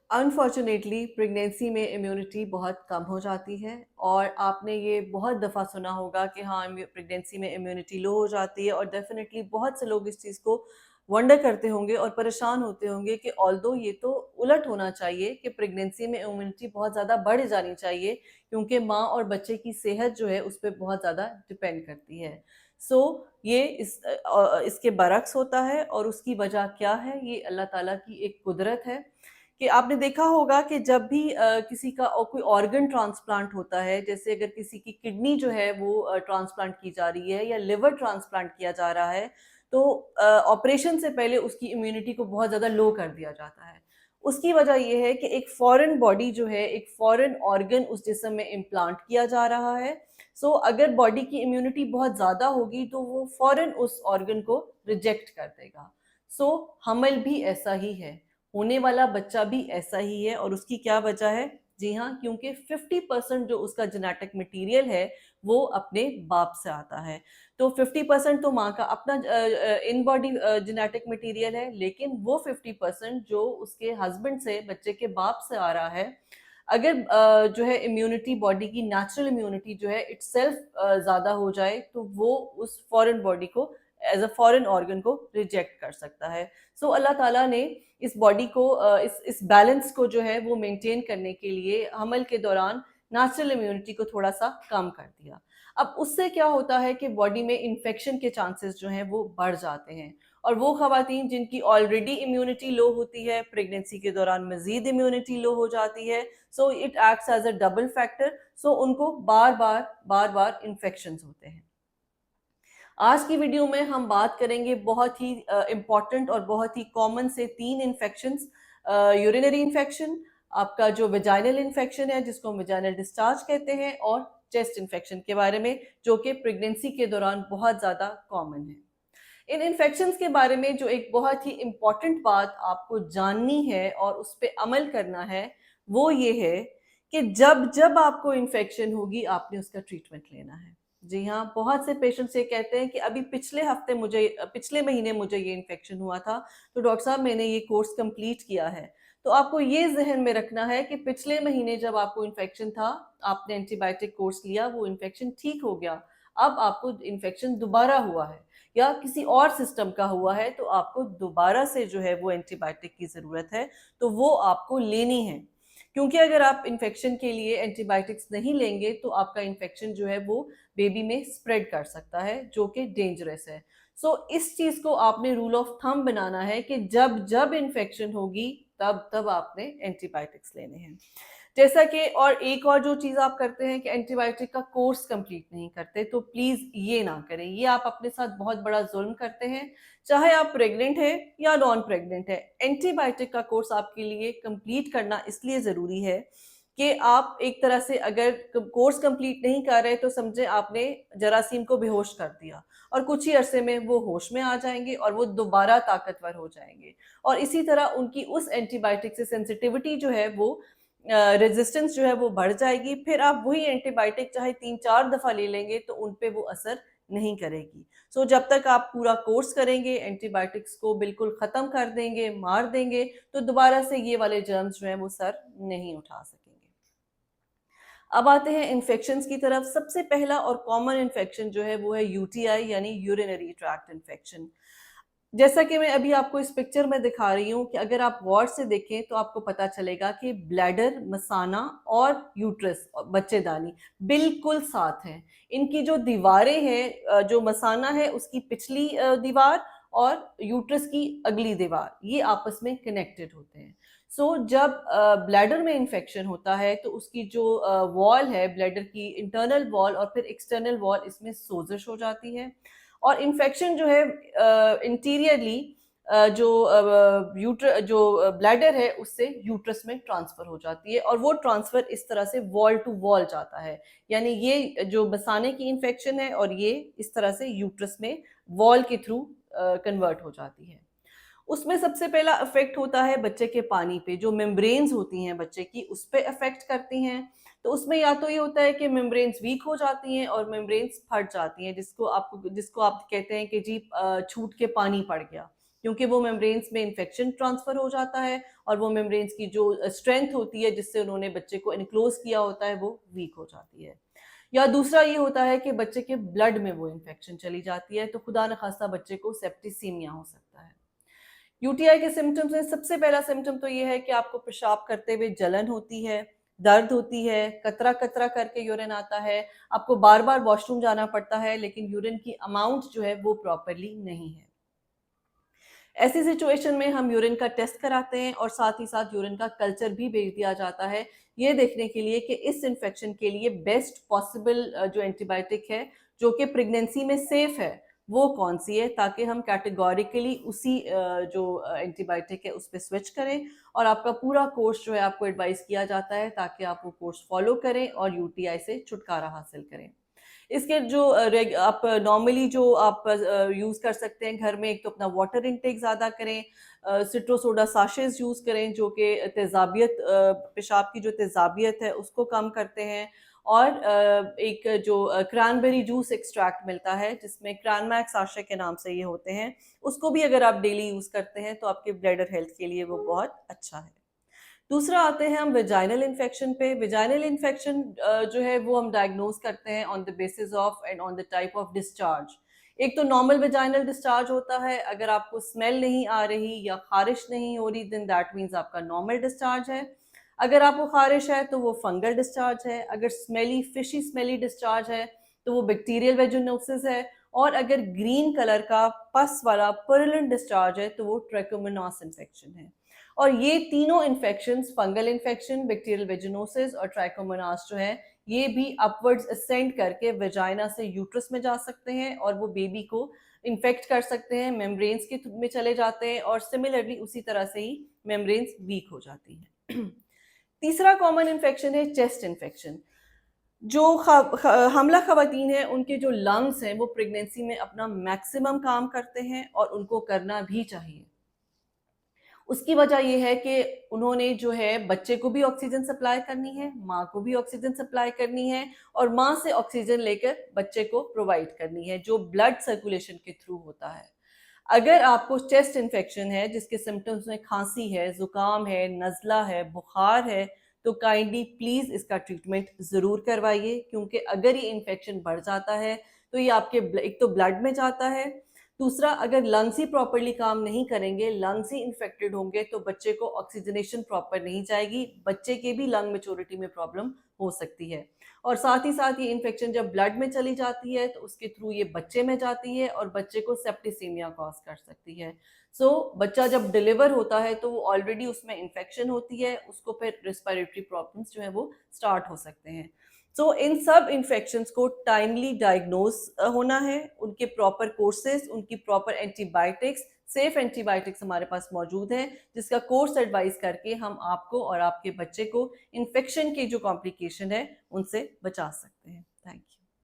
Unfortunately pregnancy में immunity बहुत कम हो जाती है और आपने ये बहुत दफ़ा सुना होगा कि हाँ प्रेगनेंसी में इम्यूनिटी लो हो जाती है और डेफिनेटली बहुत से लोग इस चीज़ को वंडर करते होंगे और परेशान होते होंगे कि ऑल्दो ये तो उलट होना चाहिए कि प्रेगनेंसी में इम्यूनिटी बहुत ज़्यादा बढ़ जानी चाहिए क्योंकि माँ और बच्चे की सेहत जो है उस पर बहुत ज़्यादा डिपेंड करती है। सो ये इसके बरक्स होता है और उसकी वजह क्या है, ये अल्लाह ताला की एक कुदरत है कि आपने देखा होगा कि जब भी किसी का कोई ऑर्गन ट्रांसप्लांट होता है, जैसे अगर किसी की किडनी जो है वो ट्रांसप्लांट की जा रही है या लिवर ट्रांसप्लांट किया जा रहा है, तो ऑपरेशन से पहले उसकी इम्यूनिटी को बहुत ज़्यादा लो कर दिया जाता है। उसकी वजह ये है कि एक फॉरेन बॉडी जो है, एक फॉरेन ऑर्गन उस जिस्म में इम्प्लांट किया जा रहा है। सो अगर बॉडी की इम्यूनिटी बहुत ज़्यादा होगी तो वो फॉरेन उस ऑर्गन को रिजेक्ट कर देगा। सो हमल भी ऐसा ही है, होने वाला बच्चा भी ऐसा ही है और उसकी क्या वजह है? जी हाँ, क्योंकि 50% जो उसका जेनेटिक मटेरियल है वो अपने बाप से आता है। तो 50% तो माँ का अपना इन बॉडी जेनेटिक मटेरियल है, लेकिन वो 50% जो उसके हस्बैंड से, बच्चे के बाप से आ रहा है, अगर जो है इम्यूनिटी, बॉडी की नेचुरल इम्यूनिटी जो है इटसेल्फ ज़्यादा हो जाए तो वो उस फॉरेन बॉडी को एज अ फॉरेन ऑर्गन को रिजेक्ट कर सकता है। सो अल्लाह ताला ने इस बॉडी को इस बैलेंस को जो है वो मेंटेन करने के लिए हमल के दौरान नेचुरल इम्यूनिटी को थोड़ा सा कम कर दिया। अब उससे क्या होता है कि बॉडी में इन्फेक्शन के चांसेस जो हैं वो बढ़ जाते हैं और वो खवातीन जिनकी ऑलरेडी इम्यूनिटी लो होती है, प्रेगनेंसी के दौरान मजीद इम्यूनिटी लो हो जाती है। So it acts as a double factor. So उनको बार बार इन्फेक्शन होते हैं। आज की वीडियो में हम बात करेंगे बहुत ही इम्पॉर्टेंट और बहुत ही कॉमन से 3 इन्फेक्शंस। यूरिनरी इन्फेक्शन, आपका जो वेजाइनल इन्फेक्शन है जिसको हम वेजाइनल डिस्चार्ज कहते हैं, और चेस्ट इन्फेक्शन के बारे में, जो कि प्रेगनेंसी के दौरान बहुत ज़्यादा कॉमन है। इन इन्फेक्शंस के बारे में जो एक बहुत ही इम्पॉर्टेंट बात आपको जाननी है और उस पर अमल करना है वो ये है कि जब जब आपको इन्फेक्शन होगी आपने उसका ट्रीटमेंट लेना है। जी हाँ, बहुत से पेशेंट्स ये कहते हैं कि अभी पिछले महीने मुझे ये इन्फेक्शन हुआ था, तो डॉक्टर साहब मैंने ये कोर्स कंप्लीट किया है। तो आपको ये जहन में रखना है कि पिछले महीने जब आपको इन्फेक्शन था, आपने एंटीबायोटिक कोर्स लिया, वो इन्फेक्शन ठीक हो गया। अब आपको इन्फेक्शन दोबारा हुआ है या किसी और सिस्टम का हुआ है, तो आपको दोबारा से जो है वो एंटीबायोटिक की ज़रूरत है, तो वो आपको लेनी है। क्योंकि अगर आप इन्फेक्शन के लिए एंटीबायोटिक्स नहीं लेंगे तो आपका इन्फेक्शन जो है वो बेबी में स्प्रेड कर सकता है, जो कि डेंजरस है। सो इस चीज़ को आपने रूल ऑफ थंब बनाना है कि जब जब इन्फेक्शन होगी तब तब आपने एंटीबायोटिक्स लेने हैं। जैसा कि और एक और जो चीज़ आप करते हैं कि एंटीबायोटिक का कोर्स कंप्लीट नहीं करते, तो प्लीज़ ये ना करें। ये आप अपने साथ बहुत बड़ा ज़ुल्म करते हैं, चाहे आप प्रेग्नेंट हैं या नॉन प्रेग्नेंट हैं। एंटीबायोटिक का कोर्स आपके लिए कंप्लीट करना इसलिए ज़रूरी है कि आप एक तरह से अगर कोर्स कंप्लीट नहीं कर रहे तो समझे आपने जरासीम को बेहोश कर दिया और कुछ ही अरसे में वो होश में आ जाएंगे और वो दोबारा ताकतवर हो जाएंगे। और इसी तरह उनकी उस एंटीबायोटिक से सेंसिटिविटी जो है वो, रेजिस्टेंस जो है वो बढ़ जाएगी। फिर आप वही एंटीबायोटिक चाहे 3-4 दफ़ा ले लेंगे तो उन पे वो असर नहीं करेगी। सो जब तक आप पूरा कोर्स करेंगे, एंटीबायोटिक्स को बिल्कुल ख़त्म कर देंगे, मार देंगे, तो दोबारा से ये वाले जर्म्स जो हैं वो सर नहीं उठा सकेंगे। अब आते हैं इन्फेक्शंस की तरफ। सबसे पहला और कॉमन इन्फेक्शन जो है वो है यूटीआई यानी यूरिनरी ट्रैक्ट इन्फेक्शन। जैसा कि मैं अभी आपको इस पिक्चर में दिखा रही हूँ कि अगर आप गौर से देखें तो आपको पता चलेगा कि ब्लैडर, मसाना और यूट्रस और बच्चेदानी बिल्कुल साथ हैं। इनकी जो दीवारें हैं, जो मसाना है उसकी पिछली दीवार और यूट्रस की अगली दीवार, ये आपस में कनेक्टेड होते हैं। जब ब्लैडर में इंफेक्शन होता है तो उसकी जो वॉल है, ब्लैडर की इंटरनल वॉल और फिर एक्सटर्नल वॉल, इसमें सोजिश हो जाती है और इन्फेक्शन जो है इंटीरियरली जो ब्लैडर है उससे यूट्रस में ट्रांसफर हो जाती है और वो ट्रांसफर इस तरह से वॉल टू वॉल जाता है। यानी ये जो बसाने की इन्फेक्शन है और ये इस तरह से यूट्रस में वॉल के थ्रू कन्वर्ट हो जाती है। उसमें सबसे पहला इफेक्ट होता है बच्चे के पानी पे, जो मेम्ब्रेन्स होती हैं बच्चे की उस पे इफेक्ट करती हैं। तो उसमें या तो ये होता है कि मेम्ब्रेन्स वीक हो जाती हैं और मेम्ब्रेन्स फट जाती हैं, जिसको आप कहते हैं कि जी छूट के पानी पड़ गया, क्योंकि वो मेम्ब्रेन्स में इन्फेक्शन ट्रांसफ़र हो जाता है और वो मेम्ब्रेन्स की जो स्ट्रेंथ होती है जिससे उन्होंने बच्चे को एनक्लोज़ किया होता है वो वीक हो जाती है। या दूसरा ये होता है कि बच्चे के ब्लड में वो इन्फेक्शन चली जाती है, तो खुदा न खास्ता बच्चे को सेप्टिसीमिया हो सकता है। यूटीआई के सिम्पटम्स में सबसे पहला सिम्पटम तो ये है कि आपको पेशाब करते हुए जलन होती है, दर्द होती है, कतरा-कतरा करके यूरिन आता है, आपको बार-बार वॉशरूम जाना पड़ता है, लेकिन यूरिन की अमाउंट जो है वो प्रॉपरली नहीं है। ऐसी सिचुएशन में हम यूरिन का टेस्ट कराते हैं और साथ ही साथ यूरिन का कल्चर भी भेज दिया जाता है, ये देखने के लिए कि इस इन्फेक्शन के लिए बेस्ट पॉसिबल जो एंटीबायोटिक है, जो कि प्रेगनेंसी में सेफ है, वो कौन-सी है, ताकि हम कैटेगोरिकली उसी जो एंटीबायोटिक है उस पे स्विच करें और आपका पूरा कोर्स जो है आपको एडवाइस किया जाता है ताकि आप वो कोर्स फॉलो करें और यूटीआई से छुटकारा हासिल करें। इसके जो आप नॉर्मली जो आप यूज़ कर सकते हैं घर में, एक तो अपना वाटर इंटेक ज़्यादा करें, सिट्रो सोडा साशेज़ यूज़ करें जो कि तेज़ाबियत पेशाब की जो तेज़ाबियत है उसको कम करते हैं और एक जो क्रैनबेरी जूस एक्सट्रैक्ट मिलता है जिसमें क्रैनमैक्स साशे के नाम से ये होते हैं, उसको भी अगर आप डेली यूज़ करते हैं तो आपके ब्लैडर हेल्थ के लिए वो बहुत अच्छा है। दूसरा आते हैं हम वेजाइनल इन्फेक्शन पे। वेजाइनल इन्फेक्शन जो है वो हम डायग्नोज़ करते हैं on the basis of and on the type of discharge. एक तो नॉर्मल वेजाइनल डिस्चार्ज होता है, अगर आपको स्मेल नहीं आ रही या ख़ारिश नहीं हो रही देन दैट मीन्स आपका नॉर्मल डिस्चार्ज है। अगर आपको ख़ारिश है तो वो फंगल डिस्चार्ज है, अगर स्मेली फिशी स्मेली डिस्चार्ज है तो वो बैक्टीरियल वेजिनोसिस है और अगर ग्रीन कलर का पस वाला पुरलेंट डिस्चार्ज है तो वो ट्रैकोमोनास इन्फेक्शन है। और ये तीनों infections fungal infection, bacterial vaginosis और ट्राइकोमोनास जो है ये भी अपवर्ड्स असेंड करके वेजाइना से यूट्रस में जा सकते हैं और वो बेबी को इन्फेक्ट कर सकते हैं, मेम्ब्रेन्स के में चले जाते हैं और सिमिलरली उसी तरह से ही मेम्ब्रेन्स वीक हो जाती हैं। तीसरा कॉमन इन्फेक्शन है चेस्ट इन्फेक्शन। जो हमला ख़वातीन हैं उनके जो लंग्स हैं वो प्रेगनेंसी में अपना मैक्सिमम काम करते हैं और उनको करना भी चाहिए। उसकी वजह ये है कि उन्होंने जो है बच्चे को भी ऑक्सीजन सप्लाई करनी है, माँ को भी ऑक्सीजन सप्लाई करनी है और माँ से ऑक्सीजन लेकर बच्चे को प्रोवाइड करनी है, जो ब्लड सर्कुलेशन के थ्रू होता है। अगर आपको चेस्ट इन्फेक्शन है जिसके सिम्पटम्स में खांसी है, ज़ुकाम है, नज़ला है, बुखार है, तो काइंडली प्लीज़ इसका ट्रीटमेंट ज़रूर करवाइए क्योंकि अगर ये इन्फेक्शन बढ़ जाता है, तो ये आपके एक तो ब्लड में जाता है, दूसरा अगर लंग्स ही प्रॉपर्ली काम नहीं करेंगे, लंग्स ही इन्फेक्टेड होंगे तो बच्चे को ऑक्सीजनेशन प्रॉपर नहीं जाएगी, बच्चे के भी लंग मैच्योरिटी में प्रॉब्लम हो सकती है। और साथ ही साथ ये इन्फेक्शन जब ब्लड में चली जाती है तो उसके थ्रू ये बच्चे में जाती है और बच्चे को सेप्टिसीमिया कॉज कर सकती है। बच्चा जब डिलीवर होता है तो वो ऑलरेडी उसमें इन्फेक्शन होती है, उसको फिर रिस्पिरेटरी प्रॉब्लम्स जो है वो स्टार्ट हो सकते हैं। इन सब इन्फेक्शंस को टाइमली डायग्नोज होना है, उनके प्रॉपर कोर्सेज, उनकी प्रॉपर एंटीबायोटिक्स, सेफ एंटीबायोटिक्स हमारे पास मौजूद हैं, जिसका कोर्स एडवाइस करके हम आपको और आपके बच्चे को इन्फेक्शन की जो कॉम्प्लिकेशन है, उनसे बचा सकते हैं। Thank you.